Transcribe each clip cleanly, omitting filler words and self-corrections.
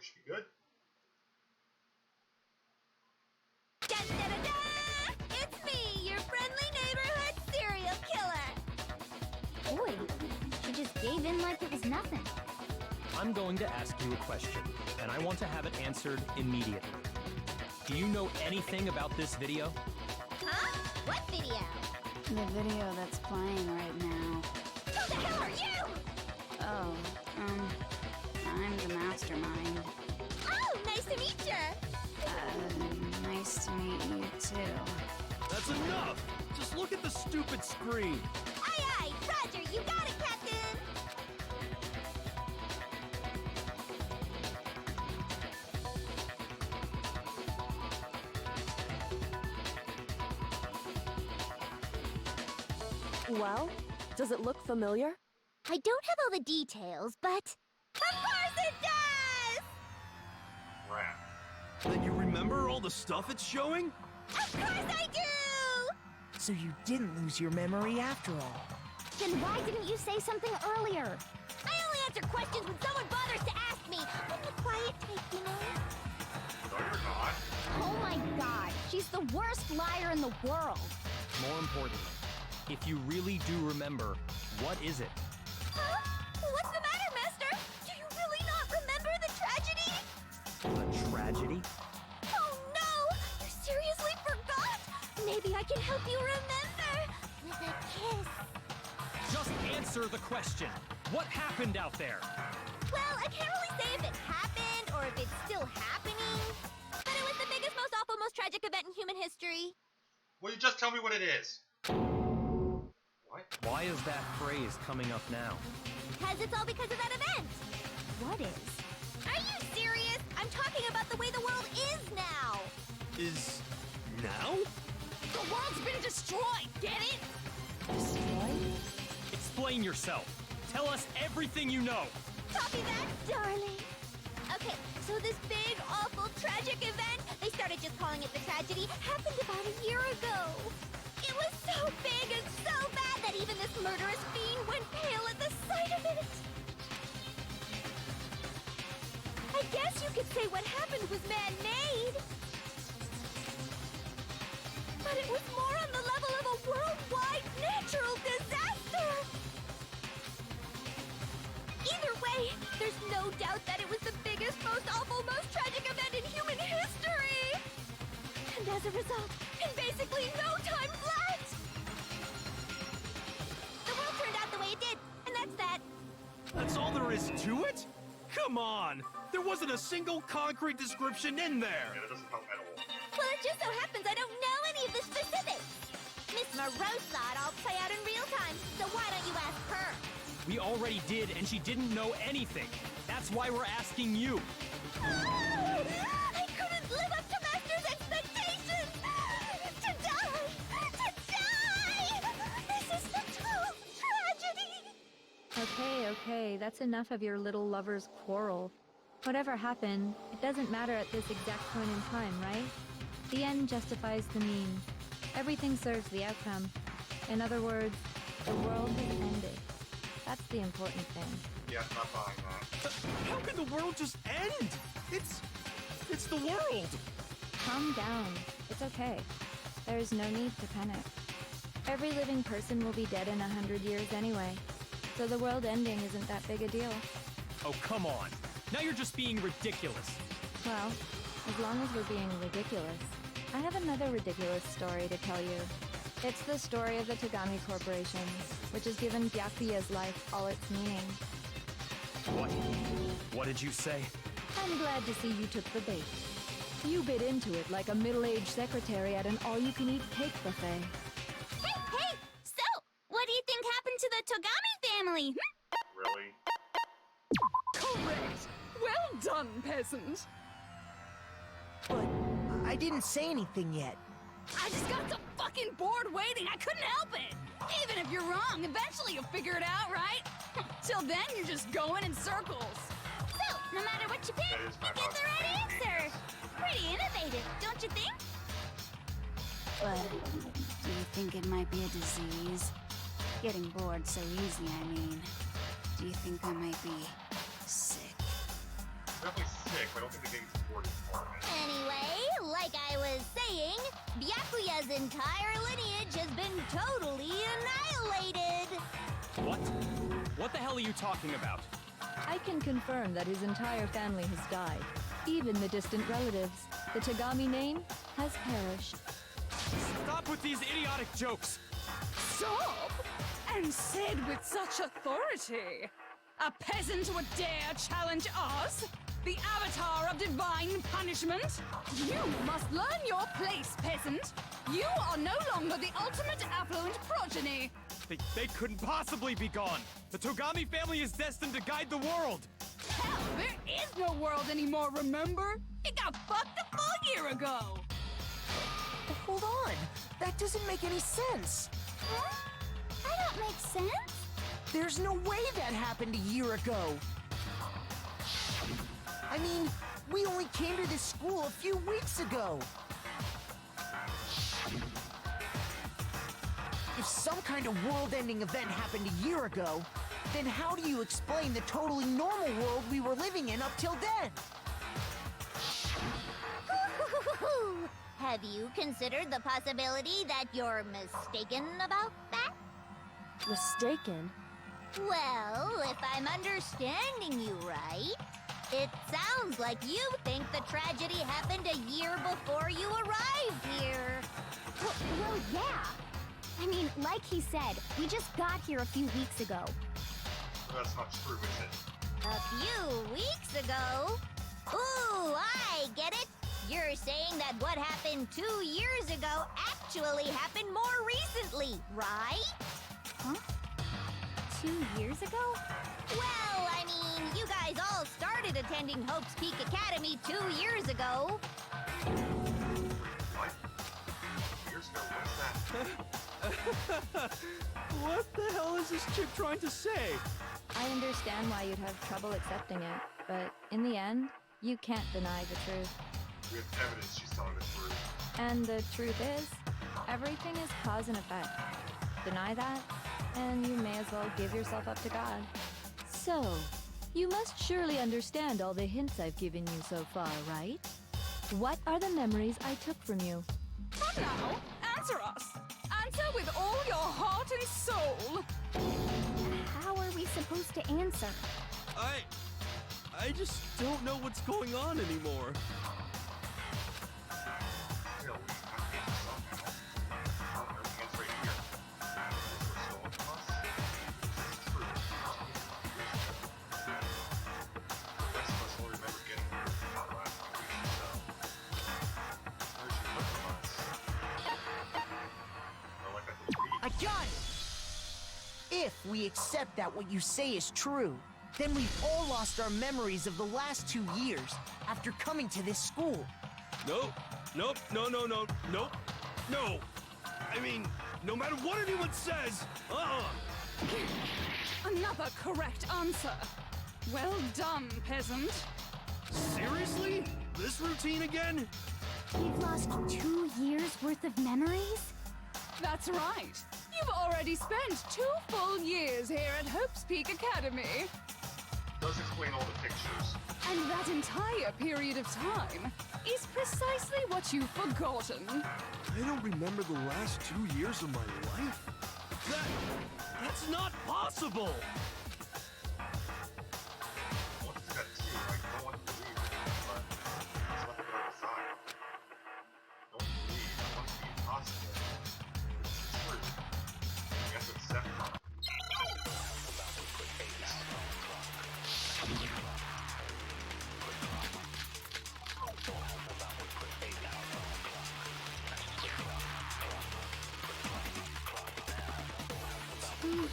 should be good. Dun, da, da, da! It's me, your friendly neighborhood serial killer! Boy, she just gave in like it was nothing. I'm going to ask you a question, and I want to have it answered immediately. Do you know anything about this video? Huh? What video? The video that's playing right now. Who the hell are you? Oh, I'm the mastermind. Oh, nice to meet you! Nice to meet you too. That's enough! Just look at the stupid screen! Aye, aye! Roger, you got it, Captain! Well, does it look familiar? I don't have all the details, but... Of course it does! Crap. Then you remember all the stuff it's showing? Of course I do! So you didn't lose your memory after all. Then why didn't you say something earlier? I only answer questions when someone bothers to ask me. I'm the quiet type, you know? No, you're not. Oh my god, she's the worst liar in the world. More importantly, if you really do remember, what is it? Huh? What's the matter, Master? Do you really not remember the tragedy? A tragedy? Oh no! You seriously forgot? Maybe I can help you remember with a kiss. Just answer the question. What happened out there? Well, I can't really say if it happened or if it's still happening, but it was the biggest, most awful, most tragic event in human history. Will you just tell me what it is? What? Why is that phrase coming up now? Because it's all because of that event. What is? Are you serious? I'm talking about the way the world is now. Is now? The world's been destroyed, get it? Explain yourself. Tell us everything you know. Copy that, darling. Okay, so this big, awful, tragic event, they started just calling it the tragedy, happened about a year ago. It was so big and so bad that even this murderous fiend went pale at the sight of it. I guess you could say what happened was man-made. But it was more on the level of a worldwide natural disaster. Either way, there's no doubt that it was the biggest, most awful, most tragic event in human history. And as a result, in basically no time flat, the world turned out the way it did, and that's that. That's all there is to it? Come on! There wasn't a single concrete description in there! Yeah, that doesn't help at all. Well, it just so happens I don't know any of the specifics. Miss Moreau saw it all play out in real time, so why don't you ask her? We already did, and she didn't know anything. That's why we're asking you. I couldn't live up to Master's expectations! To die! To die! This is the total tragedy! Okay, that's enough of your little lover's quarrel. Whatever happened, it doesn't matter at this exact point in time, right? The end justifies the means. Everything serves the outcome. In other words, the world has ended. That's the important thing. Yeah, not buying that. How can the world just end? It's the world! Calm down. It's okay. There is no need to panic. Every living person will be dead in 100 years anyway, so the world ending isn't that big a deal. Oh, come on. Now you're just being ridiculous. Well, as long as we're being ridiculous, I have another ridiculous story to tell you. It's the story of the Tagami Corporation, which has given Byakuya's life all its meaning. What? What did you say? I'm glad to see you took the bait. You bit into it like a middle-aged secretary at an all-you-can-eat cake buffet. Hey! So, what do you think happened to the Togami family? Really? Correct! Well done, peasant! But I didn't say anything yet. I just got so fucking bored waiting, I couldn't help it! Even if you're wrong, eventually you'll figure it out, right? Till then, you're just going in circles. So, no matter what you pick, That is you my get the right answer. Pretty innovative, don't you think? But do you think it might be a disease? Getting bored so easy, I mean. Do you think I might be sick? Definitely sick, I don't think the game's board anymore. Anyway, like I was saying, Byakuya's entire lineage has been totally annihilated. What? What the hell are you talking about? I can confirm that his entire family has died. Even the distant relatives. The Tagami name has perished. Stop with these idiotic jokes! Stop! And said with such authority. A peasant would dare challenge us? The avatar of divine punishment? You must learn your place, peasant. You are no longer the ultimate affluent progeny. They couldn't possibly be gone! The Togami family is destined to guide the world! Hell, there is no world anymore, remember? It got fucked a full year ago. But hold on. That doesn't make any sense. Huh? That don't make sense. There's no way that happened a year ago. I mean, we only came to this school a few weeks ago. If some kind of world-ending event happened a year ago, then how do you explain the totally normal world we were living in up till then? Have you considered the possibility that you're mistaken about that? Mistaken? Well, if I'm understanding you right, it sounds like you think the tragedy happened a year before you arrived here. Well, yeah. I mean, like he said, we just got here a few weeks ago. That's not true, is it? A few weeks ago? Ooh, I get it. You're saying that what happened 2 years ago actually happened more recently, right? Huh? 2 years ago? Well, I mean, you guys all started attending Hope's Peak Academy 2 years ago. What? 2 years ago? What's that? What the hell is this chick trying to say? I understand why you'd have trouble accepting it, but in the end, you can't deny the truth. We have evidence she's telling the truth. And the truth is, everything is cause and effect. Deny that, and you may as well give yourself up to God. So, you must surely understand all the hints I've given you so far, right? What are the memories I took from you? Come now, answer us. Answer with all your heart and soul. How are we supposed to answer? I just don't know what's going on anymore. You know, we have to get something. Everything's right here. We're stolen from us. This is true. The rest of us will remember getting here for the last 2 weeks or so. Where'd she look from us? Or like I believe. I got it! If we accept that what you say is true, then we've all lost our memories of the last 2 years after coming to this school. Nope. No. I mean, no matter what anyone says, Another correct answer. Well done, peasant. Seriously? This routine again? We've lost 2 years worth of memories? That's right. You've already spent 2 full years here at Hope's Peak Academy. Does explain all the pictures. And that entire period of time is precisely what you've forgotten. I don't remember the last 2 years of my life. That's not possible! I want to see that too. I don't want to believe it, but it's left it on the side. Don't believe. I want it to be impossible. This is true. You have to accept it.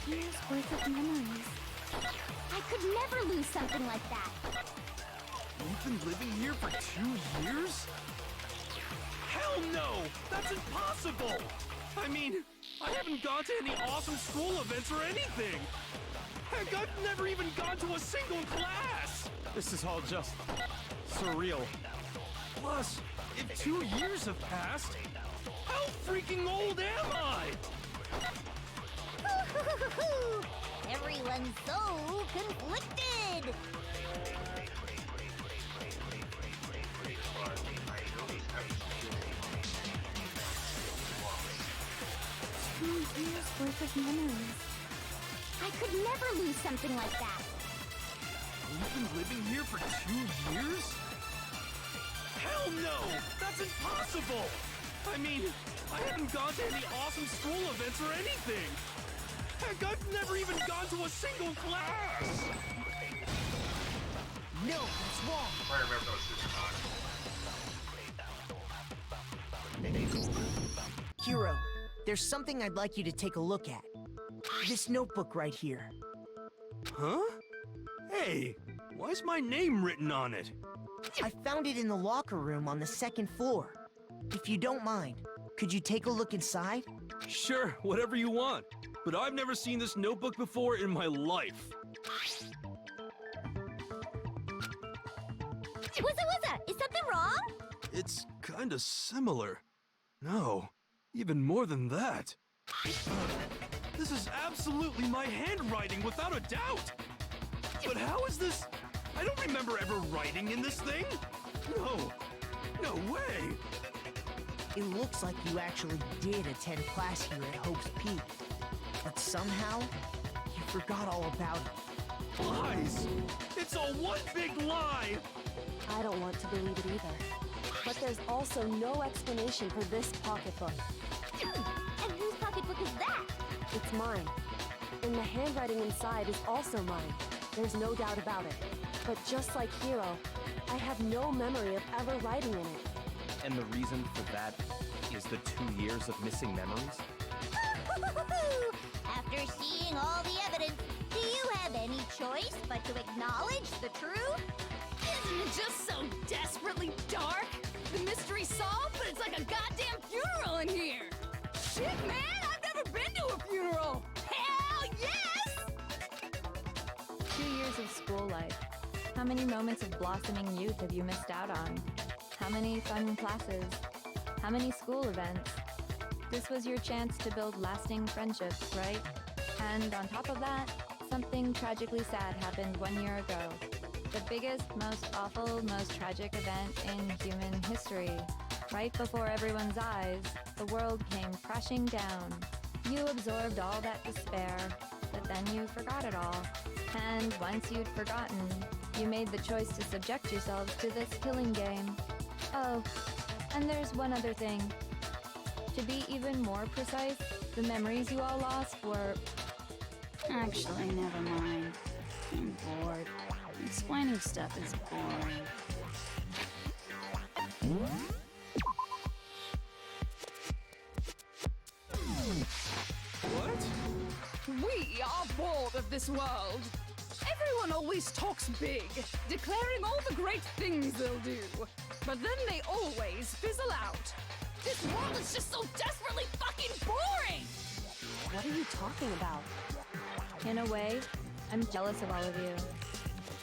Years worth of memories. I could never lose something like that. You've been living here for 2 years? Hell no! That's impossible! I mean, I haven't gone to any awesome school events or anything! Heck, I've never even gone to a single class! This is all just surreal. Plus, if 2 years have passed, how freaking old am I? Everyone's so conflicted. those memories. I could never lose something like that. You've been living here for 2 years? Hell no! That's impossible! I mean, I haven't gone to any awesome school events or anything! Heck, I've never even gone to a single class! No, that's wrong. I remember those super times. Hero, there's something I'd like you to take a look at. This notebook right here. Huh? Hey, why's my name written on it? I found it in the locker room on the 2nd floor. If you don't mind, could you take a look inside? Sure, whatever you want. But I've never seen this notebook before in my life. Wuzza, is something wrong? It's kinda similar. No, even more than that. This is absolutely my handwriting, without a doubt! But how is this? I don't remember ever writing in this thing! No way! It looks like you actually did attend class here at Hope's Peak. But somehow, you forgot all about it. Lies! It's all one big lie! I don't want to believe it either. But there's also no explanation for this pocketbook. And whose pocketbook is that? It's mine. And the handwriting inside is also mine. There's no doubt about it. But just like Hero, I have no memory of ever writing in it. And the reason for that is the 2 years of missing memories? After seeing all the evidence, do you have any choice but to acknowledge the truth? Isn't it just so desperately dark? The mystery solved, but it's like a goddamn funeral in here! Shit, man! I've never been to a funeral! Hell yes! 2 years of school life. How many moments of blossoming youth have you missed out on? How many fun classes? How many school events? This was your chance to build lasting friendships, right? And on top of that, something tragically sad happened 1 year ago. The biggest, most awful, most tragic event in human history. Right before everyone's eyes, the world came crashing down. You absorbed all that despair, but then you forgot it all. And once you'd forgotten, you made the choice to subject yourselves to this killing game. Oh, and there's one other thing. To be even more precise, the memories you all lost were... Actually, never mind. I'm bored. Explaining stuff is boring. What? We are bored of this world. Everyone always talks big, declaring all the great things they'll do. But then they always fizzle out. This world is just so desperately fucking boring! What are you talking about? In a way, I'm jealous of all of you.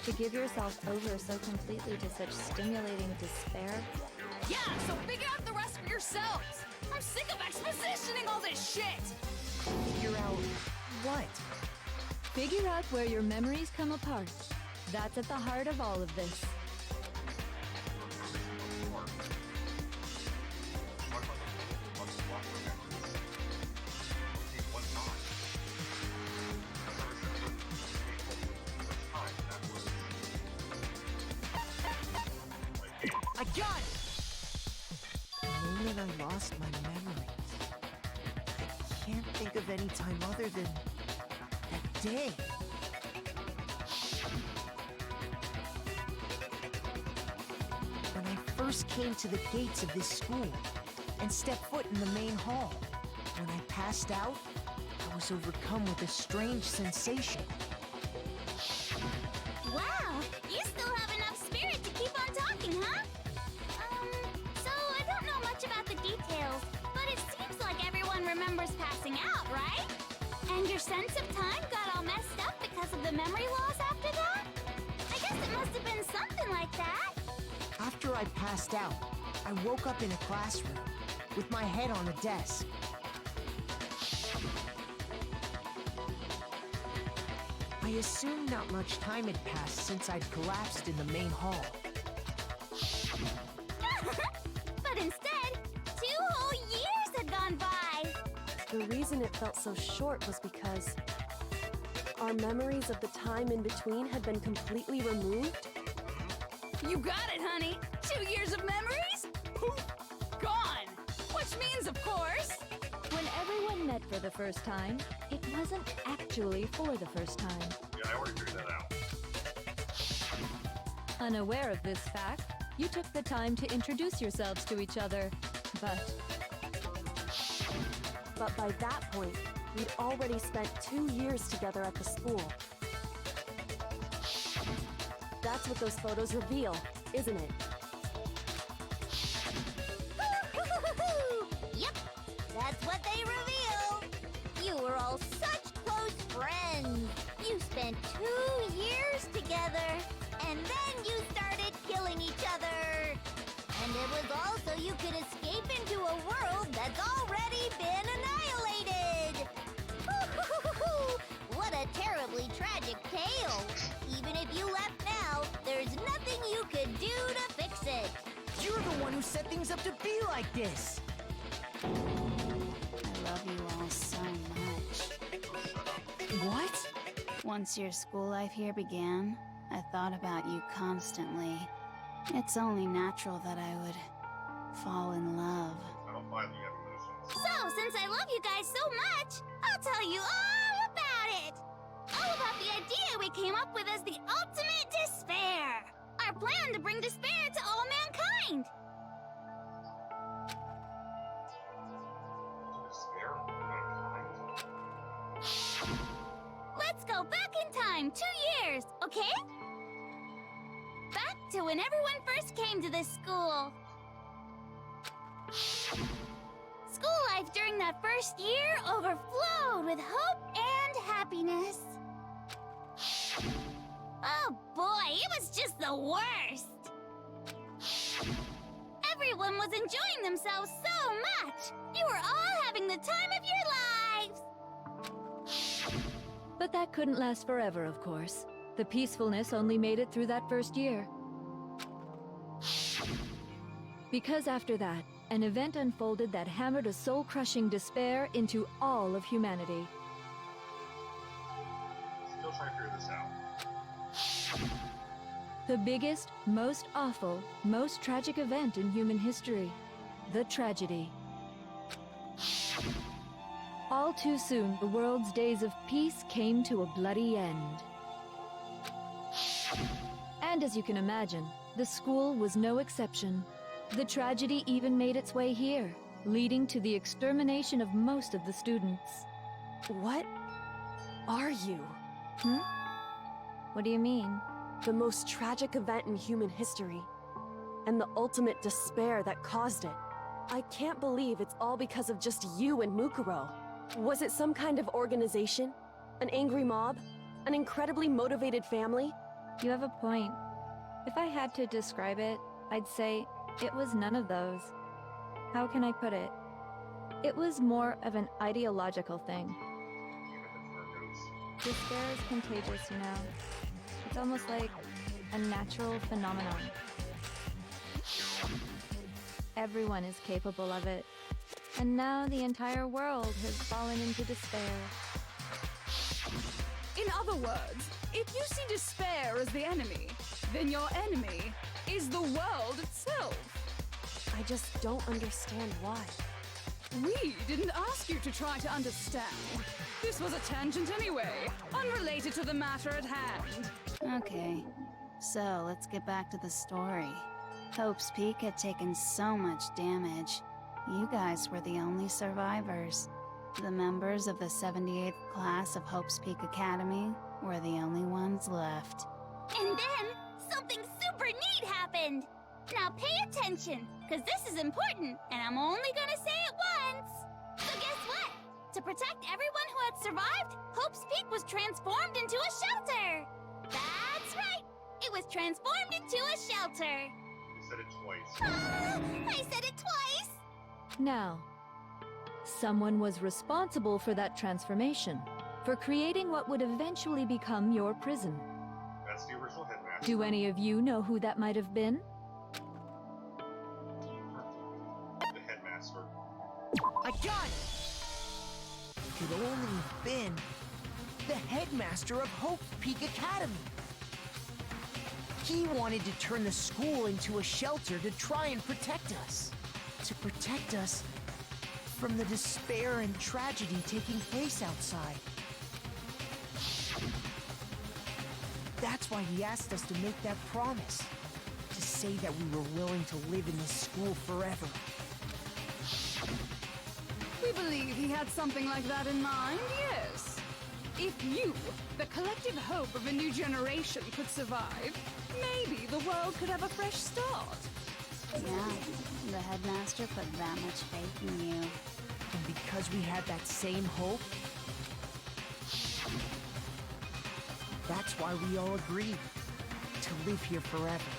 To give yourself over so completely to such stimulating despair. Yeah, so figure out the rest for yourselves! I'm sick of expositioning all this shit! Figure out what? Figure out where your memories come apart. That's at the heart of all of this. I got it! The moment I lost my memories. I can't think of any time other than that day. When I first came to the gates of this school and stepped foot in the main hall, when I passed out, I was overcome with a strange sensation. Wow, you still have enough spirit to keep on talking, huh? So I don't know much about the details, but it seems like everyone remembers passing out, right? And your sense of time got all messed up because of the memory loss after that? I guess it must have been something like that. After I passed out, I woke up in a classroom with my head on a desk. I assumed not much time had passed since I'd collapsed in the main hall. But instead, 2 whole years had gone by. The the reason it felt so short was because our memories of the time in between had been completely removed. You got it, honey. 2 years of memories? Poof, gone. Which means, of course, When everyone met for the first time, it wasn't actually for the first time. Yeah, I already figured that out. Unaware of this fact, you took the time to introduce yourselves to each other. But by that point, we'd already spent 2 years together at the school. That's what those photos reveal, isn't it? Yep, that's what they reveal. You were all such close friends. You spent 2 years together, and then you started killing each other. And it was all so you could escape into a world that's already been annihilated. What a terribly tragic tale. Even if you left now, there's nothing you could do to fix it. You're the one who set things up to be like this. I love you all so much. What? Once your school life here began, I thought about you constantly. It's only natural that I would fall in love. I don't buy that you have emotions. So, since I love you guys so much, I'll tell you all about it. All about the idea we came up with as the ultimate despair. Our plan to bring despair to all mankind. Despair of mankind? Let's go back in time 2 years, okay? Back to when everyone first came to this school. School life during that first year overflowed with hope and happiness. Oh boy, it was just the worst. Everyone was enjoying themselves so much. You were all having the time of your lives. But that couldn't last forever, of course. The peacefulness only made it through that first year. Because after that, an event unfolded that hammered a soul-crushing despair into all of humanity. Still trying to figure this out. The biggest, most awful, most tragic event in human history. The tragedy. All too soon, the world's days of peace came to a bloody end. And as you can imagine, the school was no exception. The tragedy even made its way here, leading to the extermination of most of the students. What are you? What do you mean? The most tragic event in human history, and the ultimate despair that caused it. I can't believe it's all because of just you and Mukuro. Was it some kind of organization? An angry mob? An incredibly motivated family? You have a point. If I had to describe it, I'd say it was none of those. How can I put it? It was more of an ideological thing. Despair is contagious, you know. It's almost like a natural phenomenon. Everyone is capable of it. And now the entire world has fallen into despair. in other words, if you see despair as the enemy, then your enemy is the world itself. I just don't understand why. We didn't ask you to try to understand. This was a tangent anyway, unrelated to the matter at hand. Okay, so let's get back to the story. Hope's Peak had taken so much damage. You guys were the only survivors. The members of the 78th class of Hope's Peak Academy were the only ones left. And then, something super neat happened! Now pay attention, because this is important, and I'm only gonna say it once! So guess what? To protect everyone who had survived, Hope's Peak was transformed into a shelter! That's right! It was transformed into a shelter! You said it twice. I said it twice! Now, someone was responsible for that transformation, for creating what would eventually become your prison. That's the original headmaster. Do any of you know who that might have been? The headmaster. I got it! could only have been the headmaster of Hope Peak Academy. He wanted to turn the school into a shelter to try and protect us. To protect us from the despair and tragedy taking place outside. That's why he asked us to make that promise. To say that we were willing to live in this school forever. We believe he had something like that in mind, yes. If you, the collective hope of a new generation, could survive, maybe the world could have a fresh start. Yeah, the headmaster put that much faith in you. And because we had that same hope, that's why we all agreed to live here forever.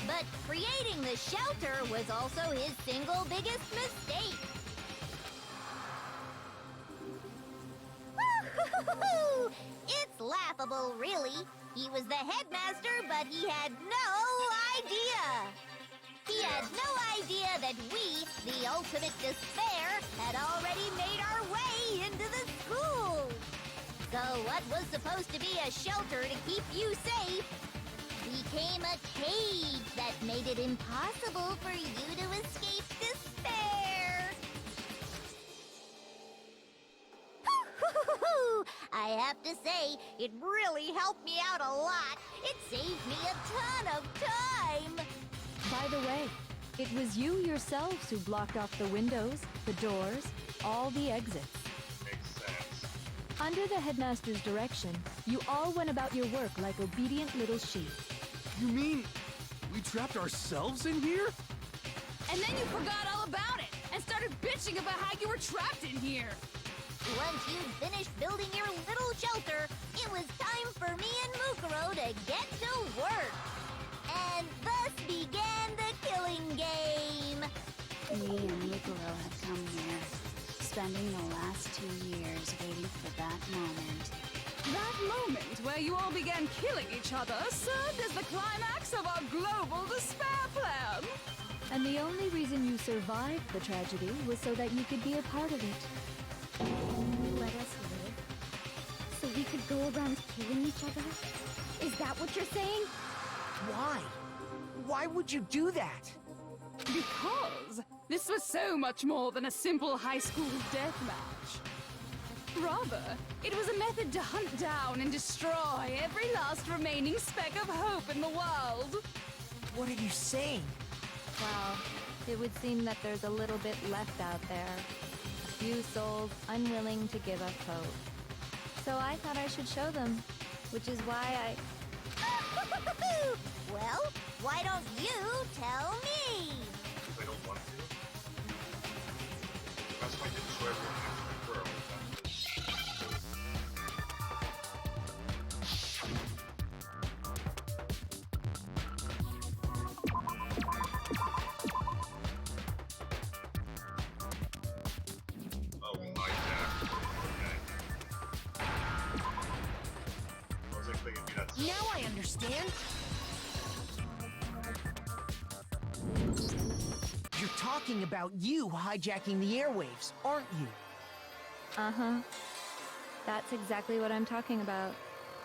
But creating the shelter was also his single biggest mistake. It's laughable, really. He was the headmaster, but he had no idea. He had no idea that we, the ultimate despair, had already made our way into the school. So what was supposed to be a shelter to keep you safe became a cage that made it impossible for you to escape despair. I have to say, it really helped me out a lot. It saved me a ton of time. By the way, it was you yourselves who blocked off the windows, the doors, all the exits. Makes sense. Under the headmaster's direction, you all went about your work like obedient little sheep. You mean we trapped ourselves in here? And then you forgot all about it and started bitching about how you were trapped in here. Once you'd finished building your little shelter, it was time for me and Mukuro to get to work. And thus began the killing game. Me and Mukuro had come here, spending the last 2 years waiting for that moment. That moment where you all began killing each other served as the climax of our global despair plan. And the only reason you survived the tragedy was so that you could be a part of it. You let us live? So we could go around killing each other? Is that what you're saying? Why? Why would you do that? Because this was so much more than a simple high school death match. Rather, it was a method to hunt down and destroy every last remaining speck of hope in the world. What are you saying? Well, it would seem that there's a little bit left out there. A few souls unwilling to give up hope. So I thought I should show them, which is why I... Well, why don't you tell me? Because I don't want to. That's why I didn't show everyone after the girl. Oh, hijack. Okay. I was expecting to be that. Now I understand. You're talking about you hijacking the airwaves, aren't you? Uh-huh. That's exactly what I'm talking about.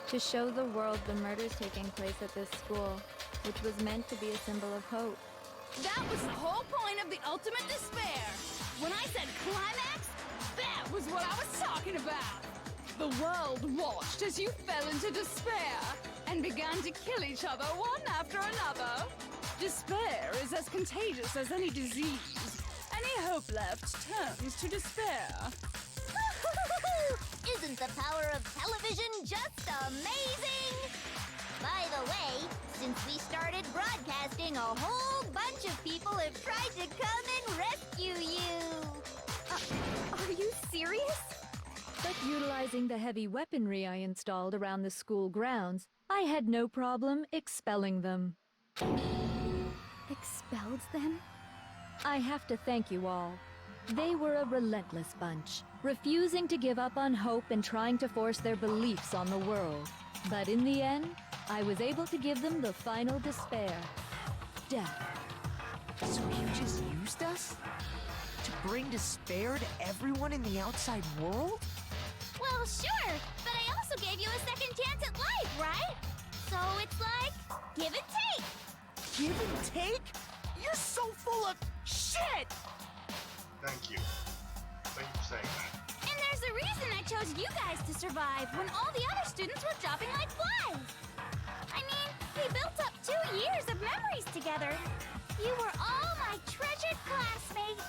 To show the world the murders taking place at this school, which was meant to be a symbol of hope. That was the whole point of the ultimate despair. When I said climax, that was what I was talking about. The world watched as you fell into despair and began to kill each other one after another. Despair is as contagious as any disease. Any hope left turns to despair. Isn't the power of television just amazing? By the way, since we started broadcasting, a whole bunch of people have tried to come and rescue you. Are you serious? But utilizing the heavy weaponry I installed around the school grounds, I had no problem expelling them. Expelled them? I have to thank you all. They were a relentless bunch, refusing to give up on hope and trying to force their beliefs on the world. But in the end, I was able to give them the final despair. Death. So you just used us? To bring despair to everyone in the outside world? Well, sure, but I also gave you a second chance at life, right? So it's like, give and take. Give and take? You're so full of shit! Thank you. Thank you for saying that. And there's a reason I chose you guys to survive when all the other students were dropping like flies. I mean, we built up 2 years of memories together. You were all my treasured classmates.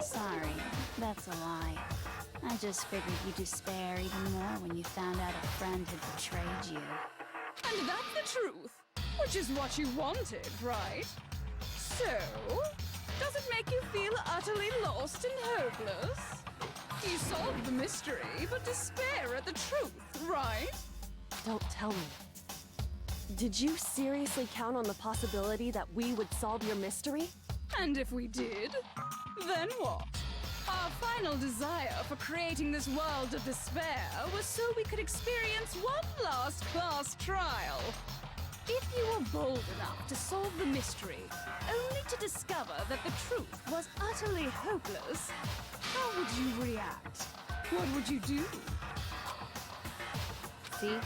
Sorry, that's a lie. I just figured you'd despair even more when you found out a friend had betrayed you. And that's the truth, which is what you wanted, right? So, does it make you feel utterly lost and hopeless? You solved the mystery, but despair at the truth, right? Don't tell me. Did you seriously count on the possibility that we would solve your mystery? And if we did, then what? Our final desire for creating this world of despair was so we could experience one last class trial. If you were bold enough to solve the mystery, only to discover that the truth was utterly hopeless, how would you react? What would you do? See?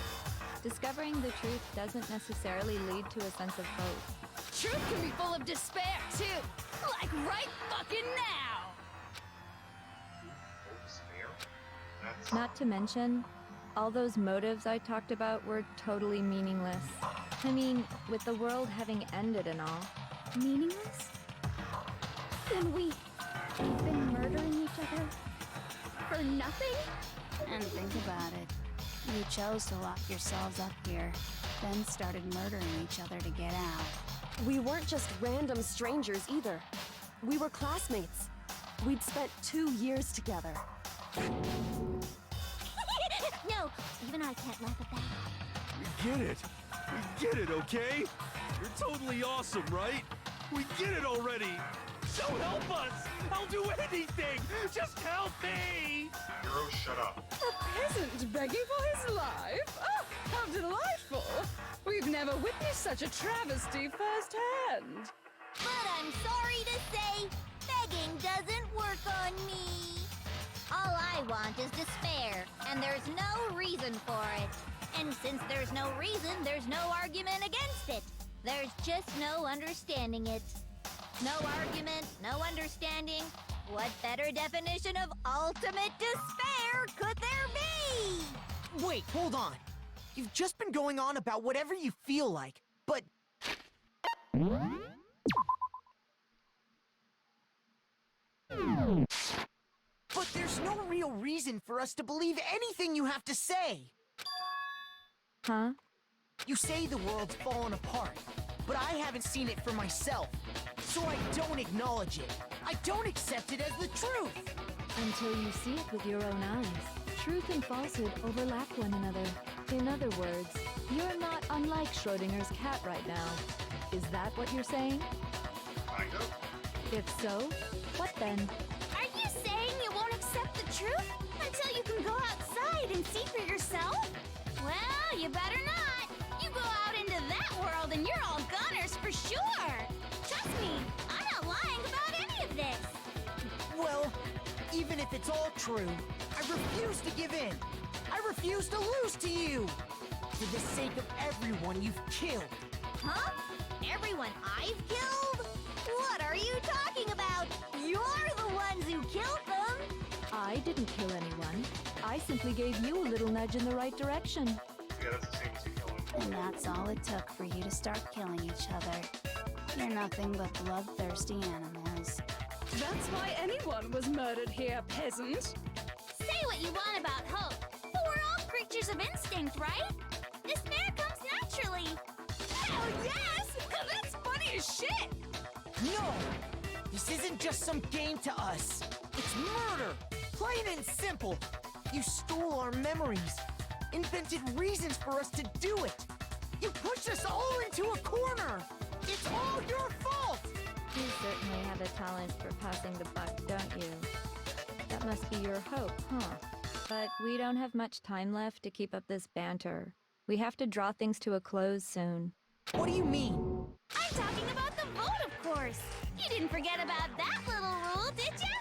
Discovering the truth doesn't necessarily lead to a sense of hope. Truth can be full of despair, too. Like right fucking now. Oh, despair? That's... Not to mention, all those motives I talked about were totally meaningless. I mean, with the world having ended and all. Meaningless? Then we've been murdering each other for nothing? And think about it. You chose to lock yourselves up here, then started murdering each other to get out. We weren't just random strangers either. We were classmates. We'd spent 2 years together. No, even I can't laugh at that. We get it. We get it, okay? You're totally awesome, right? We get it already. So help us. I'll do anything. Just help me. Hero, shut up. A peasant begging for his life? Oh, how delightful! We've never witnessed such a travesty firsthand. But I'm sorry to say, begging doesn't work on me. All I want is despair, and there's no reason for it. And since there's no reason, there's no argument against it. There's just no understanding it. No argument, no understanding. What better definition of ultimate despair could there be? Wait, hold on. You've just been going on about whatever you feel like, but... But there's no real reason for us to believe anything you have to say. Huh? You say the world's fallen apart, but I haven't seen it for myself. So I don't acknowledge it. I don't accept it as the truth. Until you see it with your own eyes. Truth and falsehood overlap one another. In other words, you're not unlike Schrodinger's cat right now. Is that what you're saying? Kind of. If so, what then? Are you saying you won't accept the truth until you can go outside and see for yourself? Well, you better not. You go out into that world and you're all goners for sure. Trust me, I'm not lying about any of this. Well, even if it's all true, I refuse to give in. I refuse to lose to you. For the sake of everyone you've killed. Huh? Everyone I've killed? What are you talking about? You're the ones who killed them! I didn't kill anyone. I simply gave you a little nudge in the right direction. Yeah, that's the same as you killing. And that's all it took for you to start killing each other. You're nothing but bloodthirsty animals. That's why anyone was murdered here, peasant. Say what you want about hope, but we're all creatures of instinct, right? Despair comes naturally. Hell yes! That's funny as shit! No! This isn't just some game to us. It's murder! Plain and simple. You stole our memories. Invented reasons for us to do it. You pushed us all into a corner. It's all your fault! You certainly have a talent for passing the buck, don't you? That must be your hope, huh? But we don't have much time left to keep up this banter. We have to draw things to a close soon. What do you mean? I'm talking about the vote of course. You didn't forget about that little rule, did ya?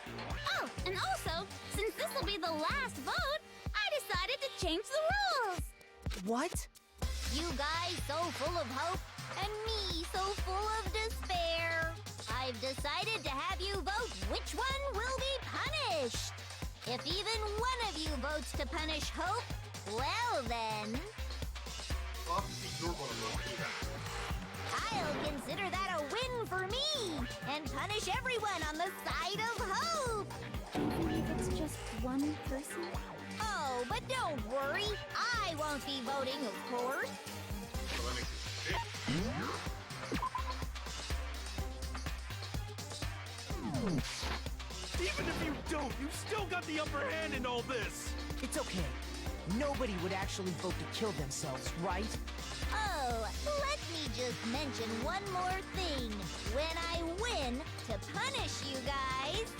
Oh, and also, since this will be the last vote, I decided to change the rules. What? You guys so full of hope, and me so full of despair. I've decided to have you vote which one will be punished. If even one of you votes to punish Hope, well then, Obviously, you're going to vote me back. I'll consider that a win for me, and punish everyone on the side of Hope. Even if it's just one person? Oh, but don't worry, I won't be voting, of course. So that makes it a bit easier. Even if you don't, you've still got the upper hand in all this! It's okay. Nobody would actually vote to kill themselves, right? Oh, let me just mention one more thing. When I win, to punish you guys,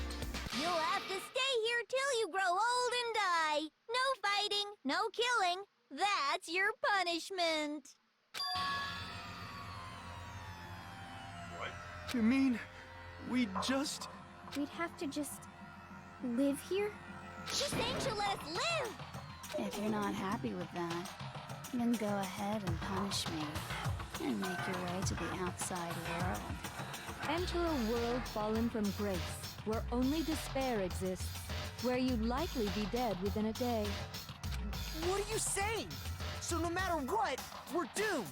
you'll have to stay here till you grow old and die. No fighting, no killing. That's your punishment. What? You mean, we just... We'd have to just live here? She's saying she'll let us live. If you're not happy with that, then go ahead and punish me and make your way to the outside world. Enter a world fallen from grace, where only despair exists, where you'd likely be dead within a day. What are you saying? So no matter what, we're doomed.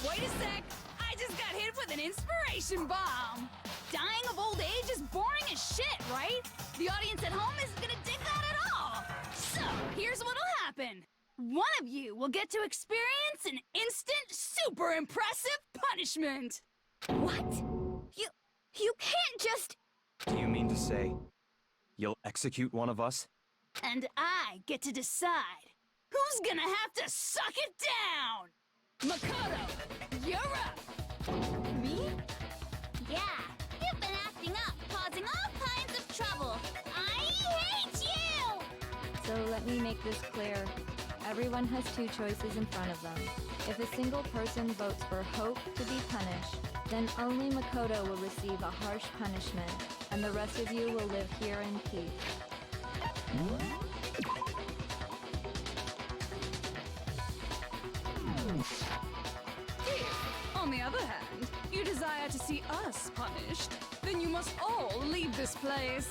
Wait a sec! I just got hit with an inspiration bomb! Dying of old age is boring as shit, right? The audience at home isn't gonna dig that at all! So, here's what'll happen. One of you will get to experience an instant, super impressive punishment! What? You can't just... Do you mean to say you'll execute one of us? And I get to decide who's gonna have to suck it down! Makoto, you're up! Me? Yeah, you've been acting up, causing all kinds of trouble. I hate you! So let me make this clear. Everyone has two choices in front of them. If a single person votes for Hope to be punished, then only Makoto will receive a harsh punishment, and the rest of you will live here in peace. If, on the other hand, you desire to see us punished, then you must all leave this place.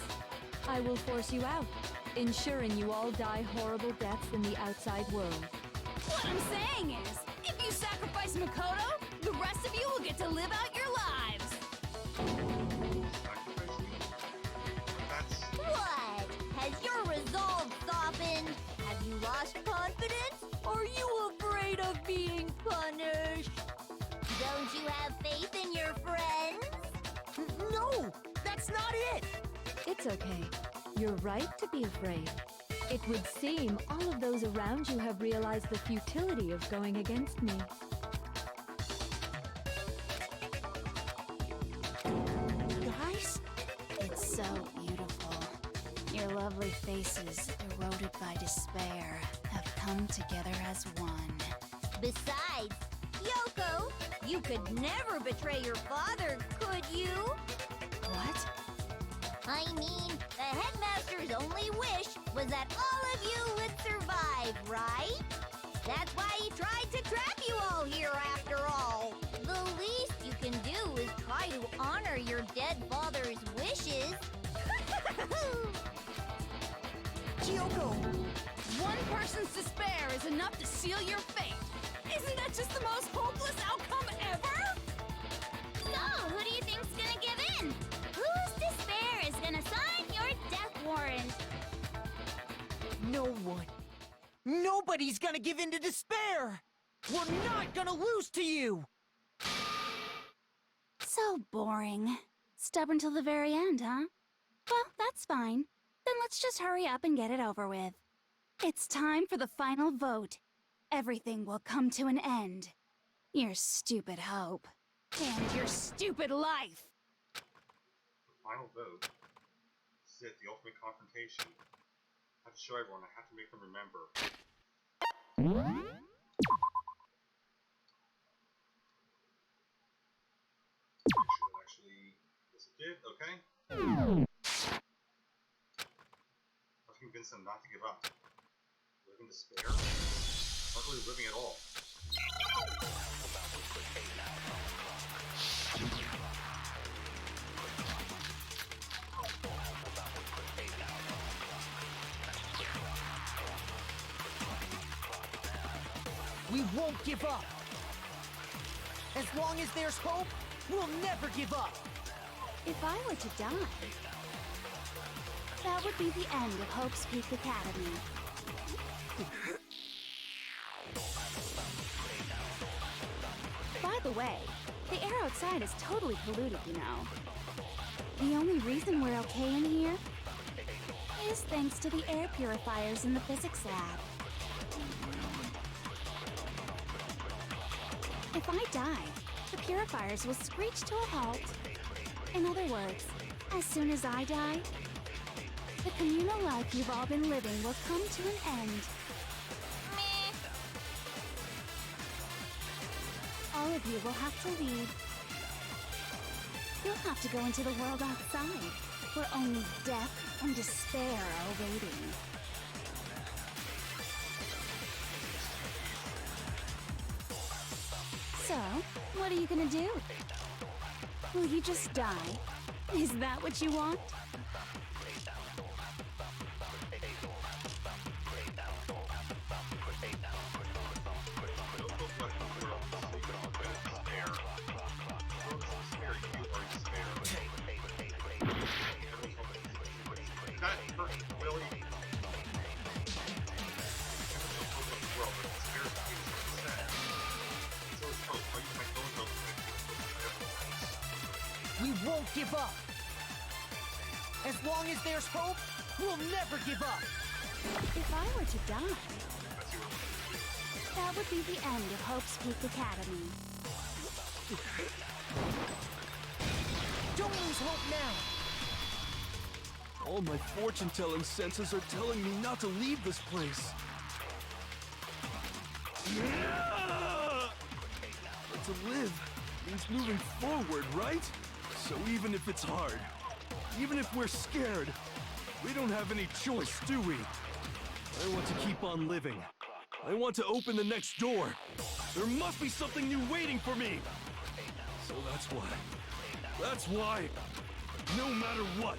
I will force you out, ensuring you all die horrible deaths in the outside world. What I'm saying is, if you sacrifice Makoto, the rest of you will get to live out your lives. Sacrifice me? But that's... What? Has your resolve softened? Have you lost confidence? Are you afraid of being punished? Don't you have faith in your friends? No, that's not it. It's okay. You're right to be afraid. It would seem all of those around you have realized the futility of going against me. Guys? It's so beautiful. Your lovely faces, eroded by despair, have come together as one. Besides, Yoko, you could never betray your father, could you? What? I mean, the headmaster's only wish was that all of you would survive, right? That's why he tried to trap you all here after all. The least you can do is try to honor your dead father's wishes. Kyoko! One person's despair is enough to seal your fate. Isn't that just the most hopeless outcome ever? So, who do you think's gonna give in? Whose despair is gonna sign your death warrant? No one. Nobody's gonna give in to despair! We're not gonna lose to you! So boring. Stubborn till the very end, huh? Well, that's fine. Then let's just hurry up and get it over with. It's time for the final vote. Everything will come to an end. Your stupid hope. And your stupid life. The final vote. This is it, the ultimate confrontation. I have to show everyone, I have to make them remember. Make sure that actually as a kid, okay? I've convinced them not to give up. Live in despair? Not really living at all. We won't give up. As long as there's hope, we'll never give up. If I were to die, that would be the end of Hope's Peak Academy. By the way, the air outside is totally polluted, you know. The only reason we're okay in here is thanks to the air purifiers in the physics lab. If I die, the purifiers will screech to a halt. In other words, as soon as I die, the communal life you've all been living will come to an end. Meh. All of you will have to leave. You'll have to go into the world outside, where only death and despair are waiting. So, what are you gonna do? Will you just die? Is that what you want? We won't give up. As long as there's hope, we'll never give up. If I were to die, that would be the end of Hope's Peak Academy. Don't lose hope now. All my fortune-telling senses are telling me not to leave this place. But to live means moving forward, right? So even if it's hard, even if we're scared, we don't have any choice, do we? I want to keep on living. I want to open the next door. There must be something new waiting for me. So that's why, no matter what,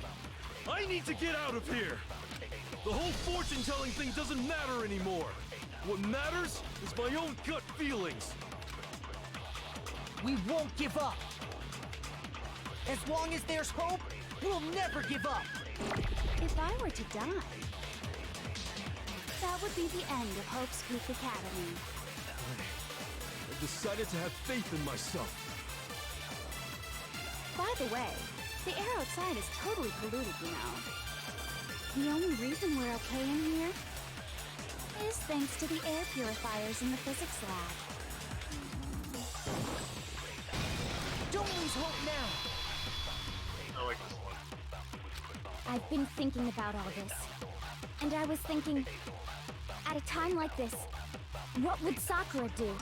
I need to get out of here. The whole fortune-telling thing doesn't matter anymore. What matters is my own gut feelings. We won't give up. As long as there's hope, we'll never give up. If I were to die, that would be the end of Hope's Peak Academy. I've decided to have faith in myself. By the way, the air outside is totally polluted, you know. The only reason we're okay in here is thanks to the air purifiers in the physics lab. Don't lose hope now. I like this one. I've been thinking about all this. And I was thinking, at a time like this, what would Sakura do?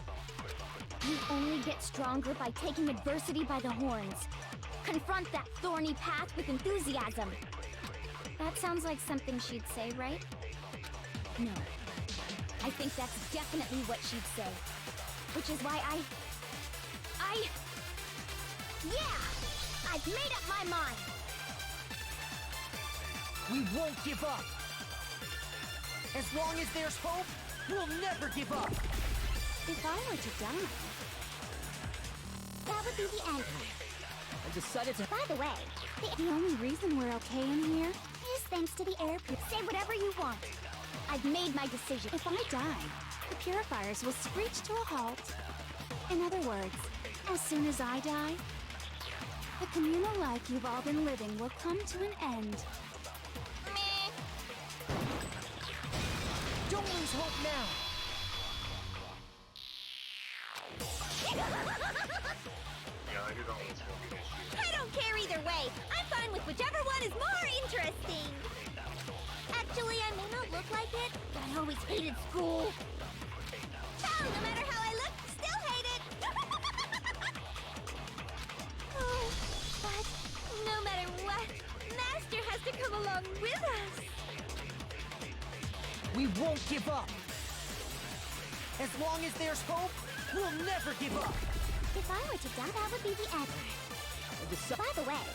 You only get stronger by taking adversity by the horns. Confront that thorny path with enthusiasm. That sounds like something she'd say, right? No. I think that's definitely what she'd say. Which is why yeah! I've made up my mind! We won't give up. As long as there's hope, we'll never give up. If I were to die, That would be the end. I decided to... By the way, the only reason we're okay in here, is thanks to the air Say whatever you want. I've made my decision. if I die, the purifiers will screech to a halt. In other words, as soon as I die, the communal life you've all been living will come to an end. Meh. Don't lose hope now. Yeah, I do not want this one to be an issue. I don't care either way. I'm fine with whichever one is more interesting. Actually, I may not look like it, but I always hated school. Hell, no matter how I look, still hate it. Oh, but no Master has to come along with us. We won't give up. As long as there's hope, we'll never give up. If I were to die, that would be the end. By the way,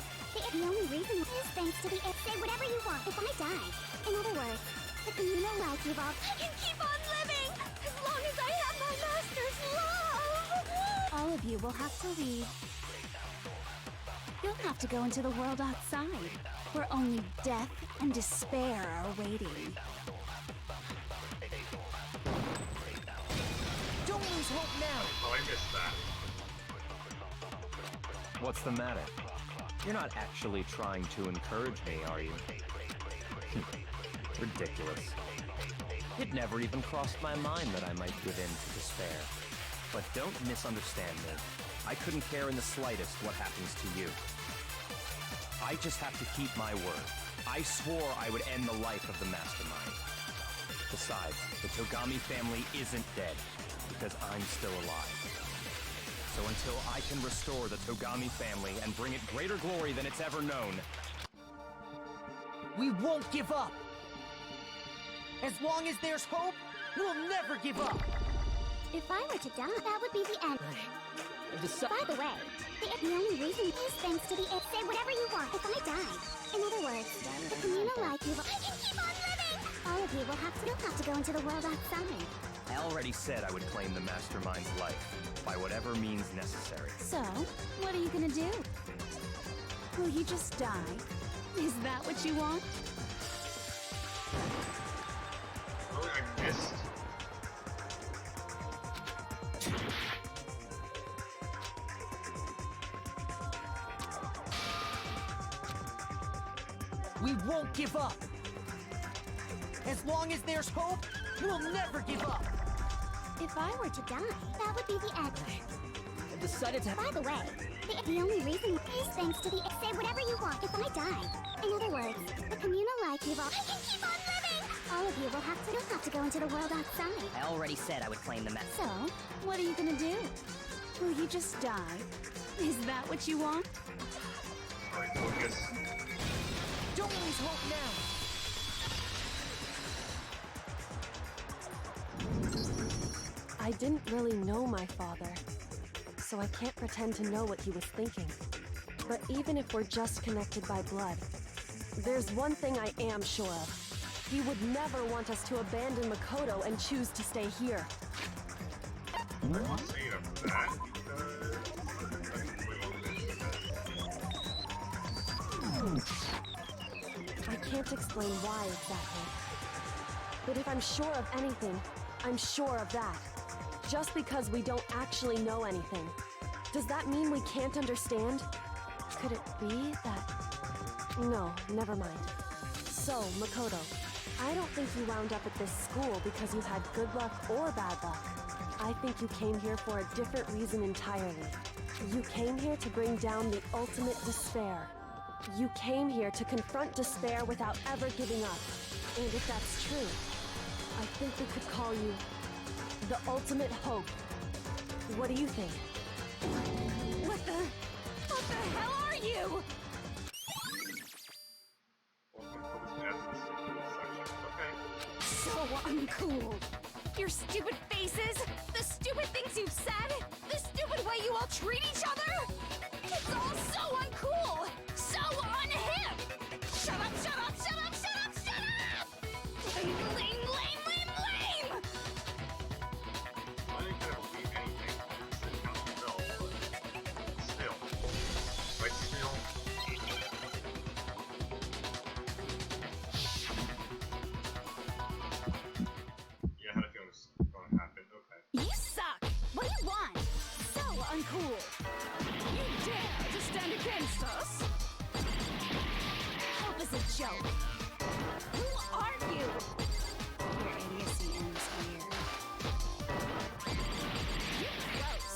the only reason is thanks to the say whatever you want if I die. In other words, the communal life evolved. I can keep on living as long as I have my master's love. All of you will have to leave. You'll have to go into the world outside, where only death and despair are waiting. Don't lose hope now. Oh, I missed that. What's the matter? You're not actually trying to encourage me, are you? Ridiculous. It never even crossed my mind that I might give in to despair. But don't misunderstand me. I couldn't care in the slightest what happens to you. I just have to keep my word. I swore I would end the life of the mastermind. Besides, the Togami family isn't dead, because I'm still alive. So until I can restore the Togami family and bring it greater glory than it's ever known, We won't give up. As long as there's hope, we'll never give up. If I were to die, that would be the end. By the way, the only reason is thanks to the say whatever you want if I die. In other words, the communal life evolved. I can keep on living. All of you will have to go into the world outside. I already said I would claim the mastermind's life, by whatever means necessary. So, what are you gonna do? Will you just die? Is that what you want? Really, I missed. We won't give up. As long as there's hope, we'll never give up. If I were to die, that would be the end. I decided to... By the way, the only reason is thanks to the say whatever you want if I die. In other words, the communal life evolved. I can keep on living. All of you will have to go into the world outside. I already said I would claim the mess. So, what are you gonna do? Will you just die? Is that what you want? Alright, focus. Don't lose hope now. I didn't really know my father, so I can't pretend to know what he was thinking. But even if we're just connected by blood, there's one thing I am sure of. He would never want us to abandon Makoto and choose to stay here. I won't say enough for that because I completely missed it. I can't explain why exactly. But if I'm sure of anything, I'm sure of that. Just because we don't actually know anything, does that mean we can't understand? Could it be that... No, never mind. So, Makoto, I don't think you wound up at this school because you had good luck or bad luck. I think you came here for a different reason entirely. You came here to bring down the ultimate despair. You came here to confront despair without ever giving up. And if that's true, I think we could call you the ultimate hope. What do you think? What the hell are you? So uncool. Your stupid faces, the stupid things you've said, the stupid way you all treat each other. It's all so uncool, so unhip. Shut up, shut up, shut up, shut up, shut up! Lame, lame, lame, lame, lame! I didn't gonna believe anything since it comes to Bill, but still. But still. Yeah, I had a feeling this was gonna happen. Okay. You suck! What do you want? So uncool! You dare to stand against us? Hope is a joke. Who are you? Your idiocy ends here. You're gross.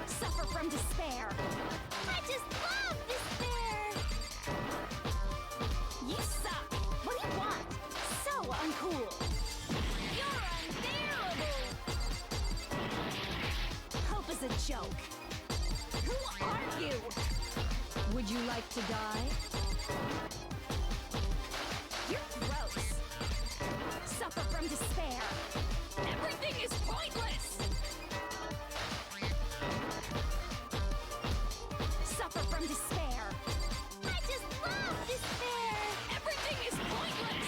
Suffer from despair. I just love despair. You suck. What do you want? So uncool. You're unbearable. Hope is a joke. Who are you? Would Would you like to die? You're gross. Suffer from despair. Everything is pointless. Suffer from despair. I just love despair. Everything is pointless.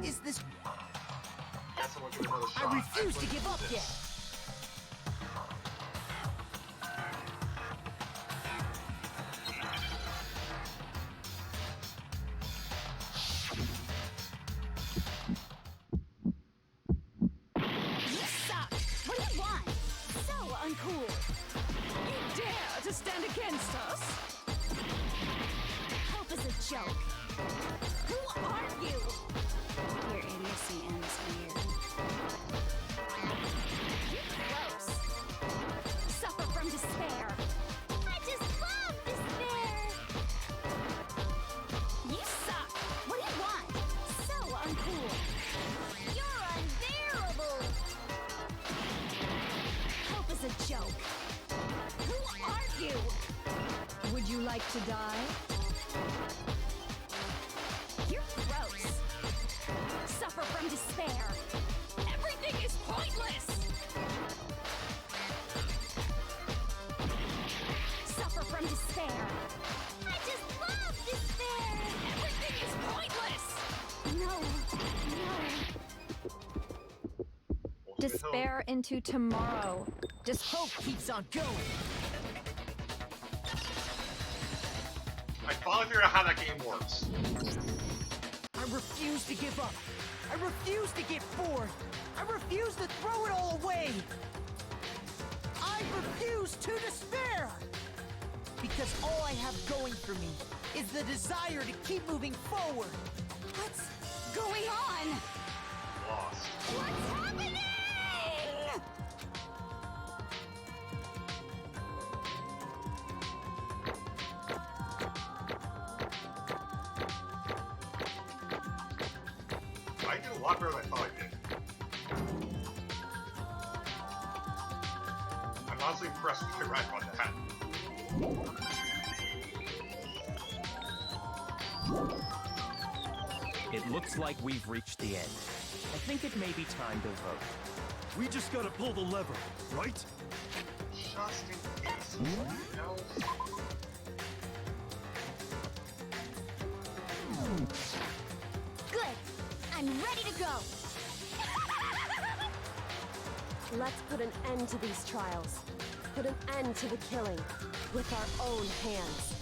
Is this... Guess I want to give it another shot. I refuse to couldn't give do up this. yet. You suck. What do you want? So uncool. You dare to stand against us? Hope is a joke. Who are you? Your idiocy ends here. You're gross. Suffer from despair. I just love despair. You suck. What do you want? So uncool. You're unbearable. Hope is a joke. Who are you? Would you like to die? You're gross. Suffer from despair. Everything is pointless. Suffer from despair. I just love despair. Everything is pointless. No. Ultimate Despair into tomorrow. Just hope keeps on going. I finally figured out how that game works. I refuse to give up. I refuse to get bored. I refuse to throw it all away. I refuse to despair. Because all I have going for me is the desire to keep moving forward. What's going on? Lost. What's happening? I did a lot better than I thought I did. I'm honestly impressed with your right on that. It looks like we've reached the end. I think it may be time to vote. We just gotta pull the lever, right? Just in case. You know? Good. I'm ready to go. Let's put an end to these trials. Put an end to the killing with our own hands.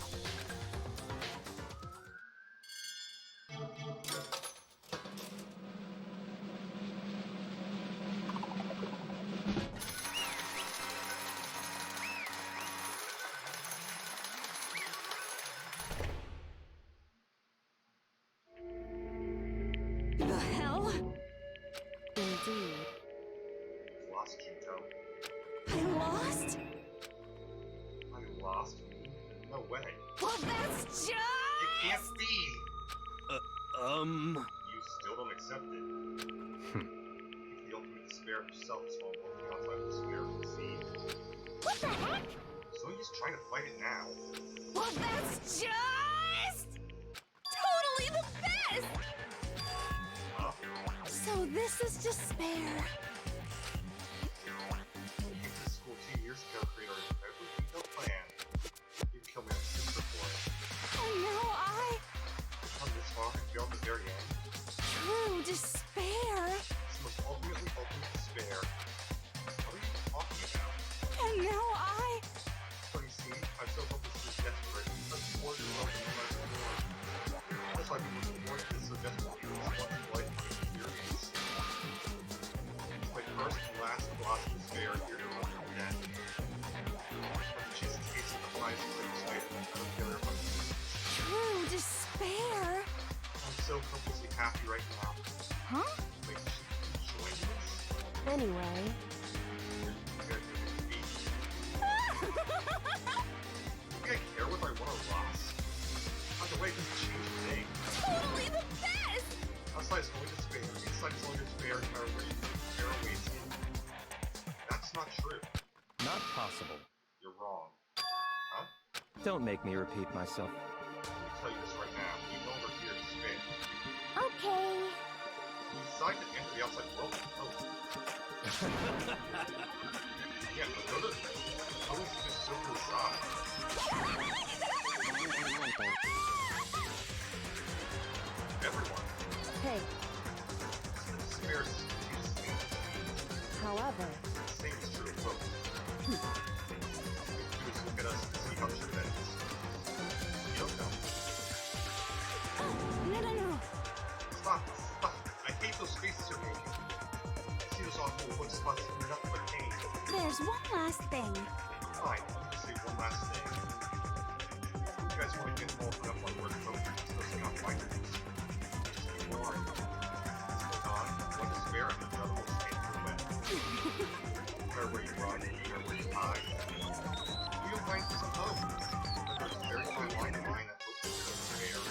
The hell? Indeed. Lost Kinto. I lost? I lost? No way. Well, that's just... It can't be! Um... You still don't accept it. If the ultimate despair of yourself is falling off the outside of despair of the sea. What the heck? So you're just trying to fight it now. Well, that's just... totally the best! Huh? So this is despair. You came to school 2 years ago, creator of every detailed plan. You killed me on the sister for it. And now Come this far and fail at the very end. true despair. It's the most ultimately ultimate despair. What are you talking about? And now So you see, I'm so hopelessly desperate. I'm more than welcome to my reward. That's why people support this so desperately for this once in a lifetime experience. It's my first and last lost despair here to run from death. But the chance to taste of the highest place state of the failure of my true despair. I'm so hopelessly happy right now. Huh? Wait, should you join us? Anyway, You guys are gonna be. You think I care what my You're wrong. Huh? Don't make me repeat myself. Let me tell you this right now. We no longer fear despair. Okay. We decide to enter the outside world with hope. Yeah, but notice always just so aside. Everyone. Hey, Despair is however, the same is true of hope. You just look at us and see how true that is. You don't know. No. Stop. I hate those faces you're making. I see this awful wood spots doing nothing but pain. There's one last thing. Fine, let me just say one last thing. You guys want to get involved enough on word hope, just listening on white things. You are. Hold on, one despair and the other one's pain for wet. No matter where you run, no matter where you hide, you'll find some hope. There's a very fine line in mine that hope is despair.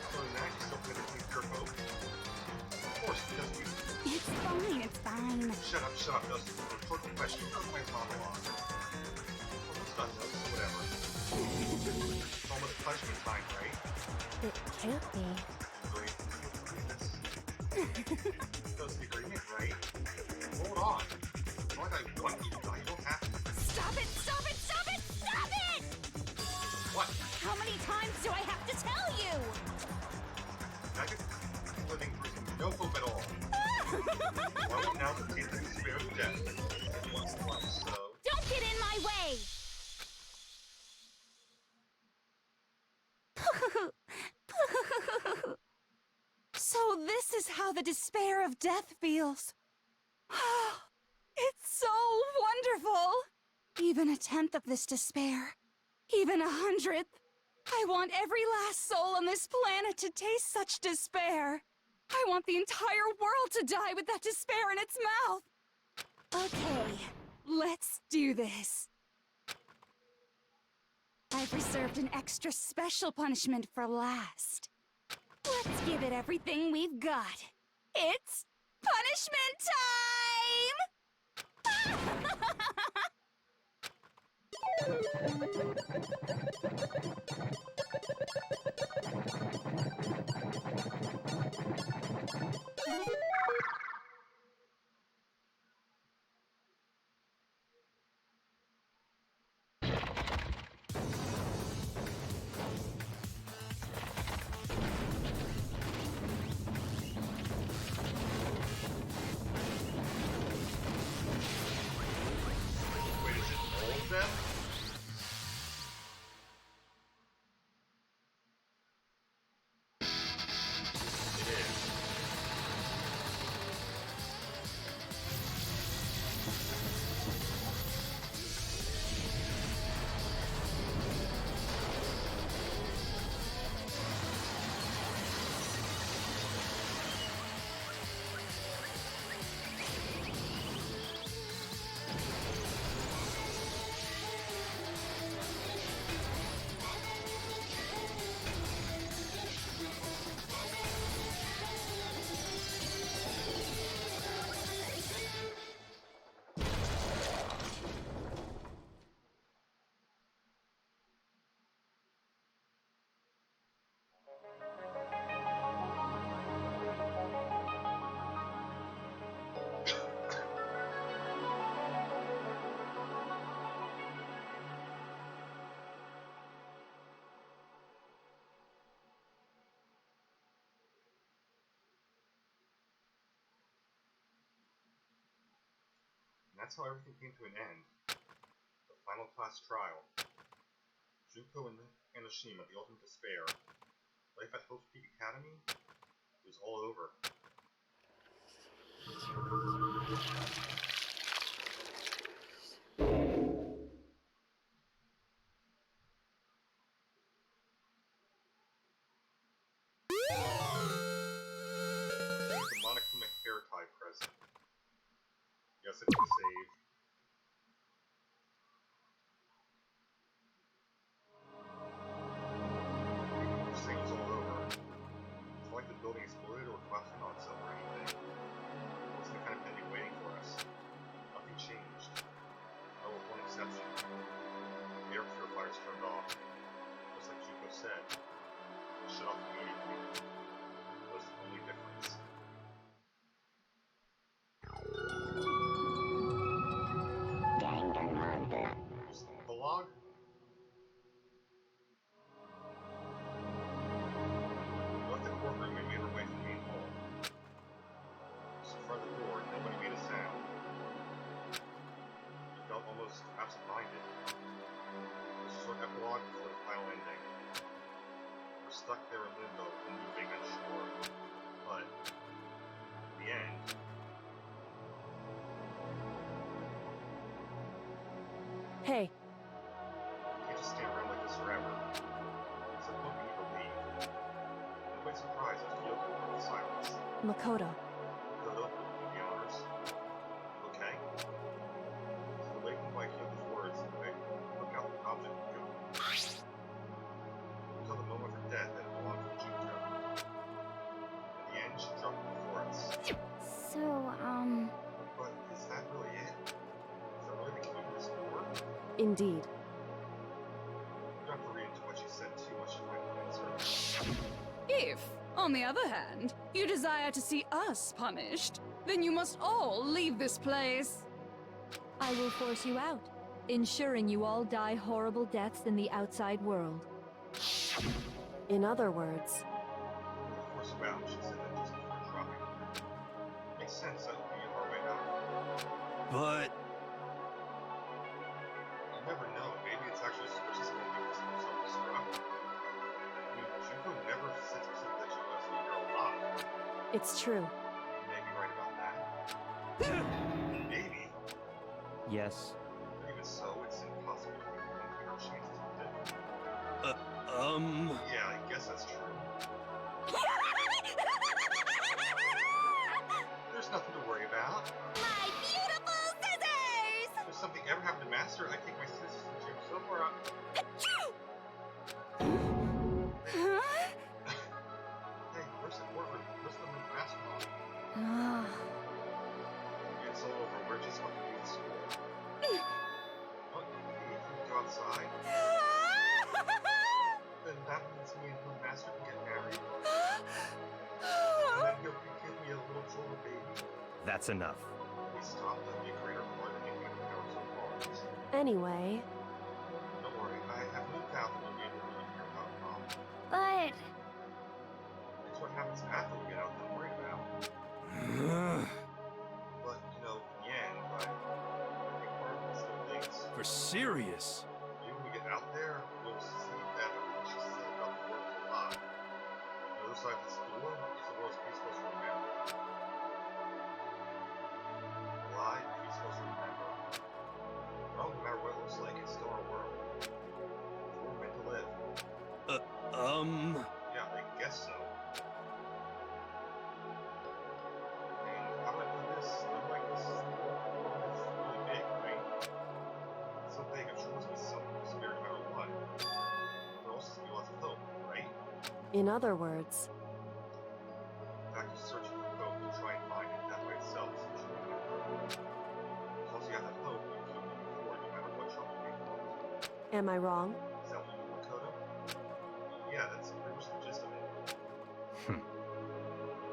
So in that, you still technically pure hope? Of course, because you... It's fine. Shut up, Dustin. It's a rhetorical question. You're not my monologue. Almost done, though, so whatever. It's almost punishment time, right? It can't be. Great. That's the agreement, right? Hold on. It's not like I want you to die. You don't have to. Stop it! What? How many times do I have to tell you? Magic living no hope at all. Why would now contain the despair of death? It was once, so... Don't get in my way! So this is how the despair of death feels. It's so wonderful! Even a tenth of this despair, even 100th. I want every last soul on this planet to taste such despair. I want the entire world to die with that despair in its mouth. Okay, let's do this. I've reserved an extra special punishment for last. Let's give it everything we've got. It's punishment time! Wait, is it all of them? It is. And that's how everything came to an end. The final class trial. Junko and Enoshima, the ultimate despair. Life at Hope's Peak Academy? It was all over. The monochrome hair tie present. Yes, it was saved. This thing was all over. It's like the building exploded or collapsed in on itself or anything. It wasn't the kind of ending waiting for us. Nothing changed. almost absent-minded. There's a short epilogue before the final ending. We're stuck there in limbo, moving unsure. But, in the end, Hey, you can't just stand around like this forever. It's a point we need to leave. I'm quite surprised as Kyoko broke the silence. Makoto. Kodo, do the honors. Okay? So awakened by Kyoko's words, I took out the object of Kyoko. Until the moment of her death that belonged to Junko. In the end, she dropped it before us. So, But is that really it? Is that really the key to this war? Indeed. You don't have to read into what she said too much to find an answer. If, on the other hand, you desire to see us punished, then you must all leave this place. I will force you out, ensuring you all die horrible deaths in the outside world. In other words, Of course, about, she said that just before dropping. Makes sense, that would be our way out. But You never know, maybe it's actually just going to be self-destruct. I mean, Junko never said that she was alive. it's true. You may be right about that. Maybe. Yes. But even so, it's impossible to think our chances are different. Yeah, I guess that's true. There's nothing to worry about. my beautiful scissors! If something ever happened to Master, I'd take my scissors and jump so far up. Achoo! Hey, where's the Master Mom? Ugh. It's all over. We're just going to leave the school. What? Maybe if we go outside? Then that means me and the Master can get married. And then he'll give me a little Joel baby. That's enough. We stop, that'll be a greater part than anything in the power so far. Anyway, Don't worry, I have moved out and we'll be able to live here without a problem. But, It's what happens after we get out that I'm worried about. But, you know, in the end, I think part of it still thinks, for serious. maybe when we get out there, we'll see that everything she said about the world is a lie. The other side of this door is the world's peace supposed to remember. A lie peace supposed to remember. Well, no matter what it looks like, it's still our world. It's where we're meant to live. Yeah, I guess so. And how do I put this? Unlike this world, it's really big, right? It's so big, I'm sure there must be some spirit no matter what. There also must be lots of hope, right? in other words, Back to searching for hope to try and find it that way itself is the true hope. As long as you have that hope, you keep moving forward no matter what trouble may come. am I wrong? Is that what you want, Kodo? Yeah, that's pretty much the gist of it.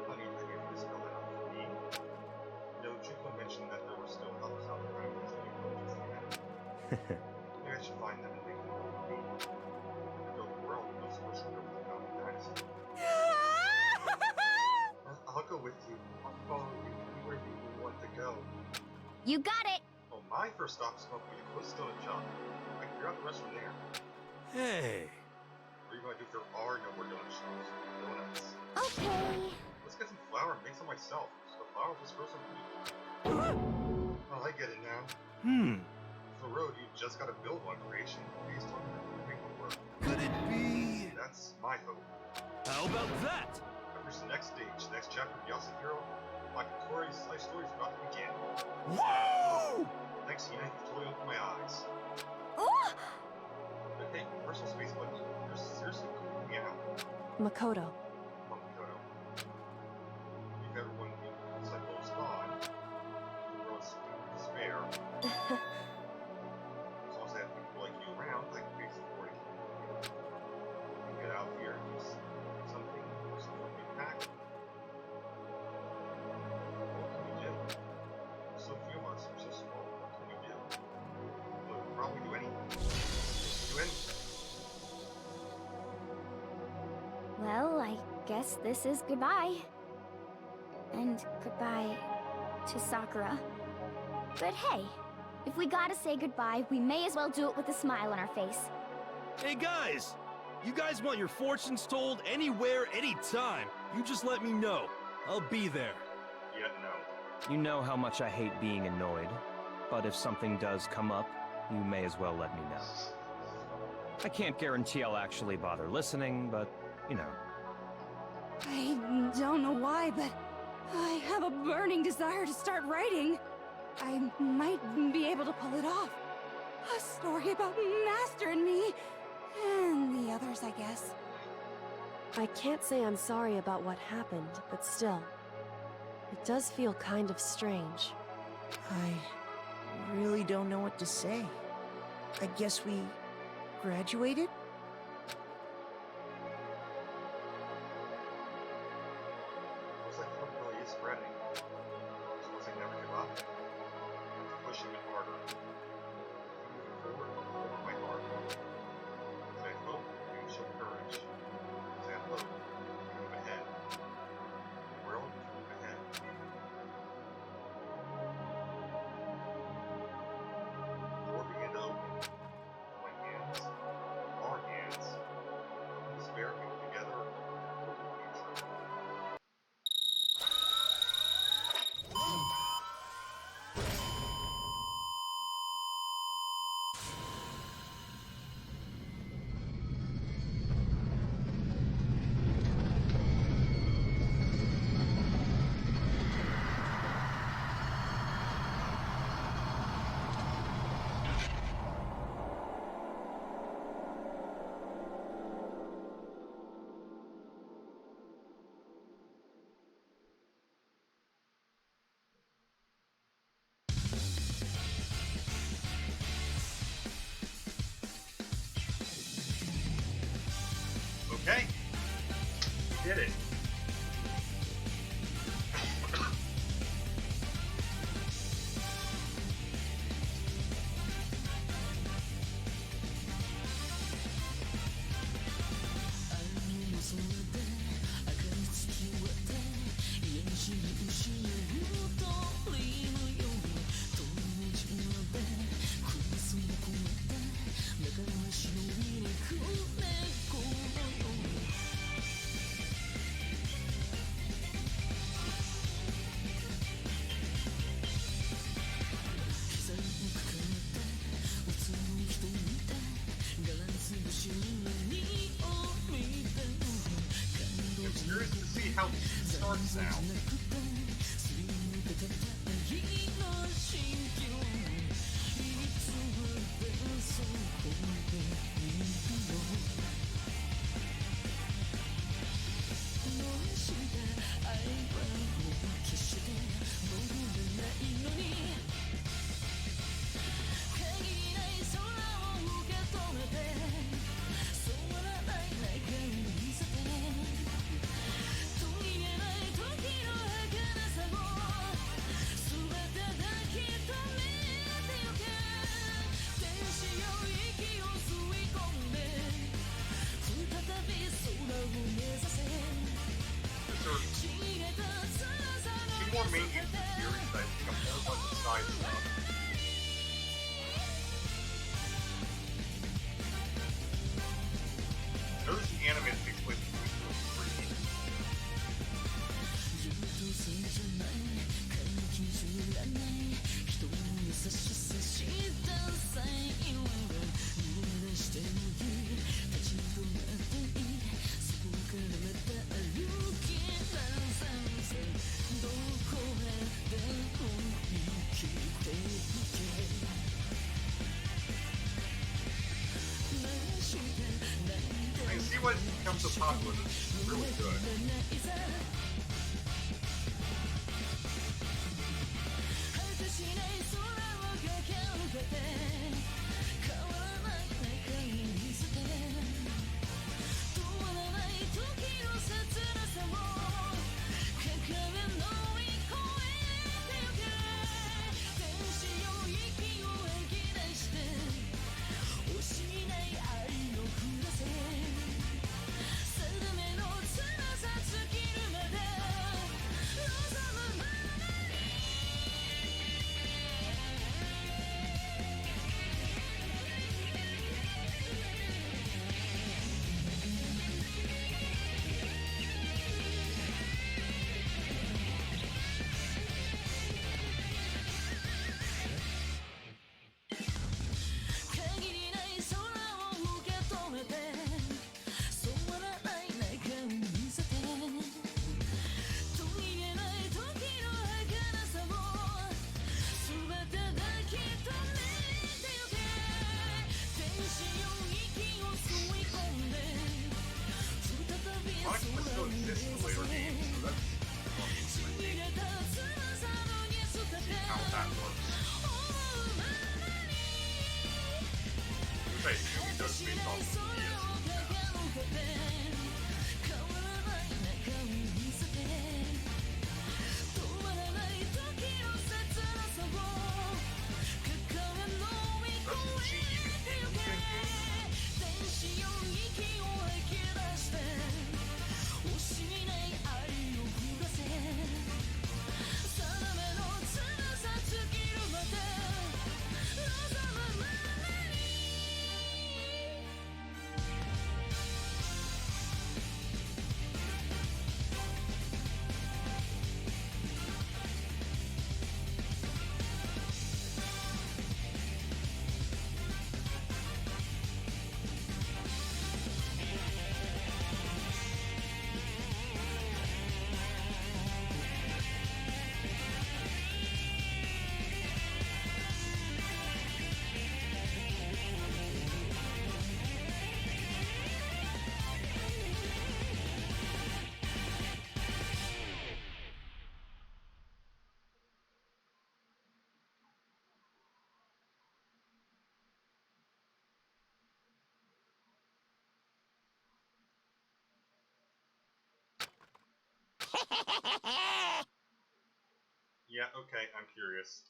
Honey, have you ever spelled that out for me? You know, Junko mentioned that there were still others out there who were just like that. Maybe I should find them and make them all for me. And build a world with no social group with the common dynasty. I'll go with you. I'll follow you anywhere you want to go. you got it! Oh, my first stop is going to be the Callisto and Jump. I can figure out the rest from there. Hey. What are you going to do if there are no more donut shops? Donuts. Okay. Let's get some flour and make some myself. So the flour will just grow some wheat. Oh, I get it now. For the road, you just gotta build one creation based on the make one work. Could it be? That's my hope. How about that? Here's the next stage, the next chapter of Yasuhiro. My Tori's life story is about to begin. Whoa! Thanks, Hina. You totally opened my eyes. Oh! But hey, personal space buddies, you're seriously creeping me out. Makoto. Come on, Kodo. If everyone inside will spawn, the world's despair. As long as I have people like you around, I can face the board and get out here and do something impactful. What can we do? There's so few of us, we're so small. What can we do? We'll probably do anything. Do anything. Well, I guess this is goodbye. And goodbye to Sakura. But hey, If we gotta say goodbye, we may as well do it with a smile on our face. Hey guys! You guys want your fortunes told anywhere, anytime. You just let me know. I'll be there. Yeah, no. You know how much I hate being annoyed, but if something does come up, you may as well let me know. I can't guarantee I'll actually bother listening, but, you know. I don't know why, but I have a burning desire to start writing. I might be able to pull it off. A story about Master and me, and the others, I guess. I can't say I'm sorry about what happened, but still, it does feel kind of strange. I really don't know what to say. I guess we graduated? Looks like the hope really is spreading. So let's never give up. Push even harder. Moving forward, over my heart. As I hope you show courage. As I hope you move ahead. World, move ahead. Door began to open. My hands, our hands, despair came together for the future. Okay, we did it. I'm curious to see how this starts now. Two more main games in the series that I think a whole bunch of side stuff. Notice the anime takes place between 2 and 3. I can see why it's become so popular. It's really good. Right, the movie does based off of Yeah, okay, I'm curious.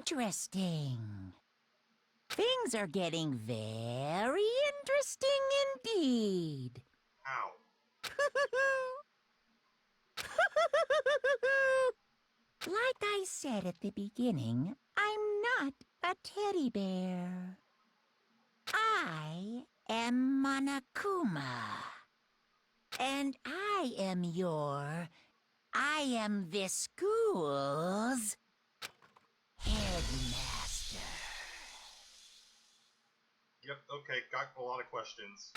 Interesting. Things are getting very interesting indeed. How? Like I said at the beginning, I'm not a teddy bear. I am Monokuma. And I am this school's headmaster. Yep, okay, got a lot of questions.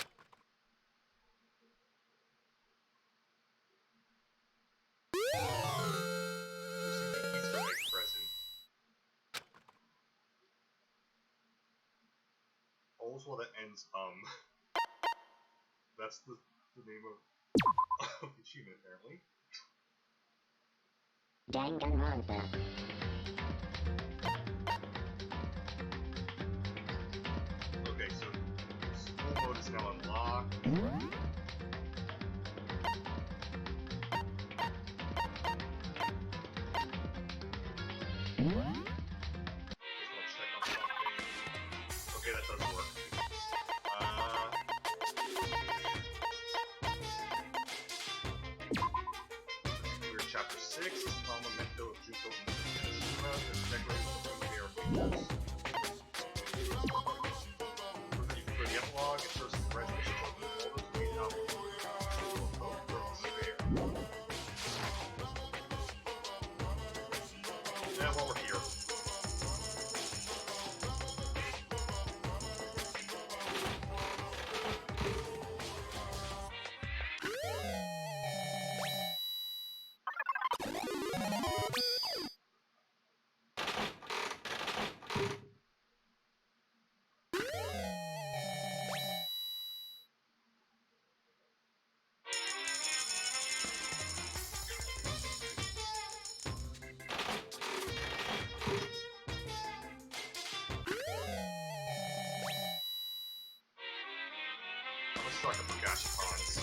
Easter egg present. All's well that ends, That's the name of the achievement, apparently. Danganronpa. Okay, so school mode is now unlocked. Just wanna check on something. Okay, that does work. We're chapter 6, Trauma Memento of Juko and Tsushima. There's decorated with the movie are for the epilogue, it shows the graduation of the oldest lead out yeah, while we're here. Let's talk about Gashapons.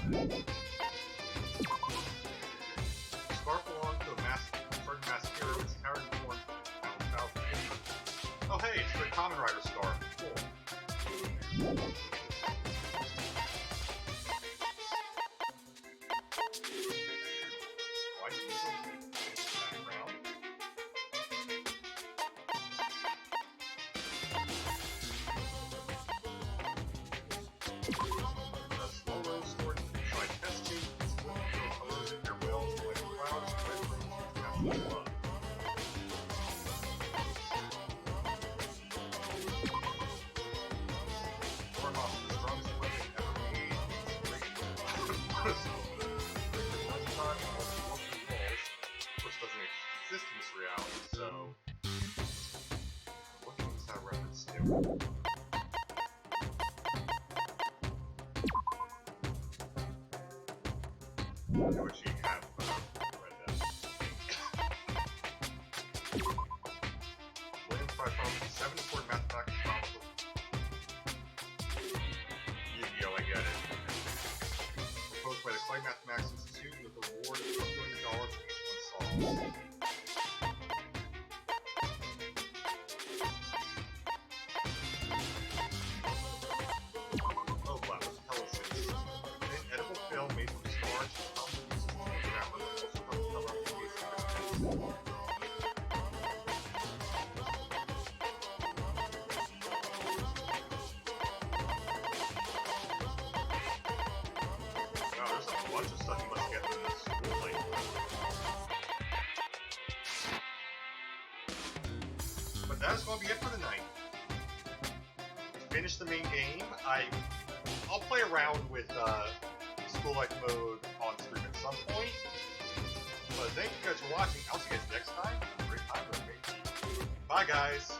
Scarf belongs to a certain masked hero. It's carried born out. Oh hey, it's the Common Rider scarf. Cool. Why do you use background? The slow road stored in the try test tube. Colors in your wells, like clouds, red rooms, natural blood. Warmoth is the strongest weapon ever made. Which doesn't exist in this reality, so what is that reference to? I wish you had read that. William Fry from 7 important mathematical problems with Yu-Gi-Oh! I get it. Proposed by the Clay Mathematics Institute with a reward of $1 million for each one solved. Oh wow, what the hell is this? An edible film made from starch and also uses grammar that also helps cover up the case of wow, there's a bunch of stuff you must get in this school like But that's gonna be it for the night. Finish the main game. I'll play around with School Life mode on stream at some point. But thank you guys for watching. I'll see you guys next time. Great time with me. Bye guys.